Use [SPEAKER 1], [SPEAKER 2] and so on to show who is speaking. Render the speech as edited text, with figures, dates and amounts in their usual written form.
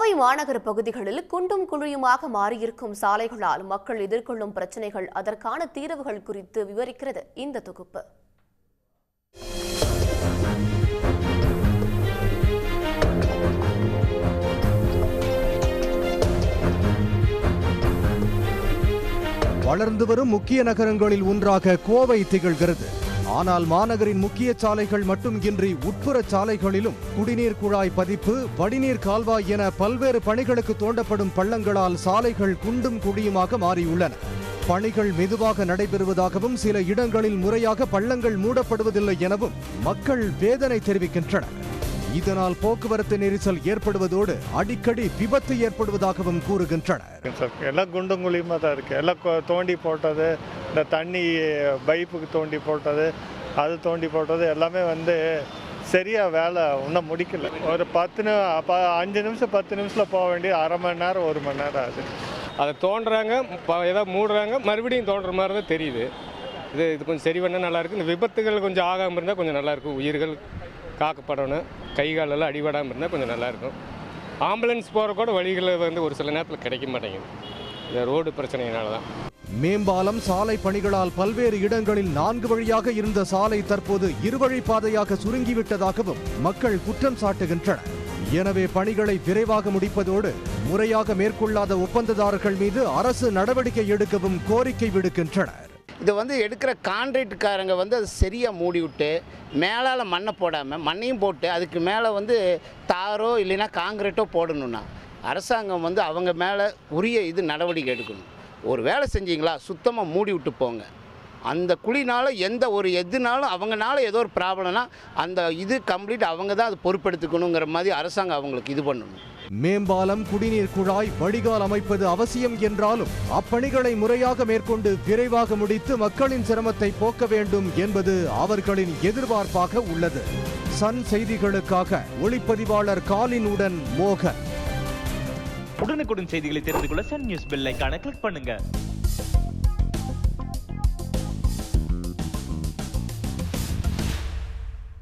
[SPEAKER 1] கோவை மாநகர பகுதிகளில் குண்டும் குழியுமாக மாறியிருக்கும் சாலைகளால் மக்கள் எதிர்கொள்ளும் பிரச்சினைகள், அதற்கான தீர்வுகள் குறித்து விவரிக்கிறது இந்த தொகுப்பு.
[SPEAKER 2] வளர்ந்து வரும் முக்கிய நகரங்களில் ஒன்றாக கோவை திகழ்கிறது. ஆனால் மாநகரின் முக்கிய சாலைகள் மட்டுமின்றி உட்புற சாலைகளிலும் குடிநீர் குழாய் பதிப்பு, வடிநீர் கால்வாய் என பல்வேறு பணிகளுக்கு தோண்டப்படும் பள்ளங்களால் சாலைகள் குண்டும் குழியுமாக மாறியுள்ளன. பணிகள் மெதுவாக நடைபெறுவதாகவும் சில இடங்களில் முறையாக பள்ளங்கள் மூடப்படுவதில்லை எனவும் மக்கள் வேதனை தெரிவிக்கின்றனர். இதனால் போக்குவரத்து நெரிசல் ஏற்படுவதோடு அடிக்கடி விபத்து ஏற்படுவதாகவும் கூறுகின்றனர்.
[SPEAKER 3] எல்லாம் குண்டும் குழியுமா தான் இருக்கு. எல்லாம் தோண்டி போட்டது, இந்த தண்ணி பைப்புக்கு தோண்டி போட்டது, அது தோண்டி போட்டது எல்லாமே சரியா வேலை இன்னும் முடிக்கல. ஒரு 5 நிமிஷம் 10 நிமிஷத்தில் போக வேண்டிய அரை மணி நேரம் 1 மணி நேரம் ஆகுது.
[SPEAKER 4] அதை தோன்றுறாங்க, ஏதாவது மூடுறாங்க, மறுபடியும் தோன்ற மாதிரி தான் தெரியுது. இது கொஞ்சம் சரி பண்ணால் நல்லாயிருக்கு. இந்த விபத்துகள் கொஞ்சம் ஆகாமல் இருந்தால் கொஞ்சம் நல்லாயிருக்கும். உயிர்கள் காக்கப்படணும், கை காலெல்லாம் அடிபடாமல் இருந்தால் கொஞ்சம் நல்லாயிருக்கும். ஆம்புலன்ஸ் போகிற கூட வழிகளில் ஒரு சில நேரத்தில் கிடைக்க மாட்டேங்குது, இந்த ரோடு பிரச்சனையினால தான்.
[SPEAKER 2] மேம்பாலம், சாலை பணிகளால் பல்வேறு இடங்களில் 4 வழியாக இருந்த சாலை தற்போது 2 வழி பாதையாக சுருங்கிவிட்டதாகவும் மக்கள் குற்றம் சாட்டுகின்றனர். எனவே பணிகளை விரைவாக முடிப்பதோடு முறையாக மேற்கொள்ளாத ஒப்பந்ததாரர்கள் மீது அரசு நடவடிக்கை எடுக்கவும் கோரிக்கை விடுக்கின்றனர்.
[SPEAKER 5] இதை எடுக்கிற கான்ட்ராக்டுக்காரங்க அது சரியாக மூடி விட்டு மேலால் மண்ணை போடாமல் மண்ணையும் போட்டு அதுக்கு மேலே தாரோ இல்லைன்னா காங்கிரீட்டோ போடணுன்னா அரசாங்கம் அவங்க மேலே உரிய நடவடிக்கை எடுக்கணும். ஒரு வேலை செஞ்சீங்களா, சுத்தமாக மூடி விட்டு போங்க. அந்த குழினால் எந்த ஒரு எதுனாலும் அவங்கனால ஏதோ ஒரு ப்ராப்ளம்னா அந்த கம்ப்ளீட் அவங்க தான் அது பொறுப்பெடுத்துக்கணுங்கிற மாதிரி அரசாங்கம் அவங்களுக்கு இது பண்ணணும்.
[SPEAKER 2] மேம்பாலம், குடிநீர் குழாய், வடிகால் அமைப்பது அவசியம் என்றாலும் அப்பணிகளை முறையாக மேற்கொண்டு விரைவாக முடித்து மக்களின் சிரமத்தை போக்க வேண்டும் என்பது அவர்களின் எதிர்பார்ப்பாக உள்ளது. சன் செய்திகளுக்காக ஒளிப்பதிவாளர் காலினுடன் மோகன்.
[SPEAKER 6] உடனுக்குடன் செய்திகளை தெரிந்து கொள்ள சன் நியூஸ் பெல் ஐகானை கிளிக் பண்ணுங்க.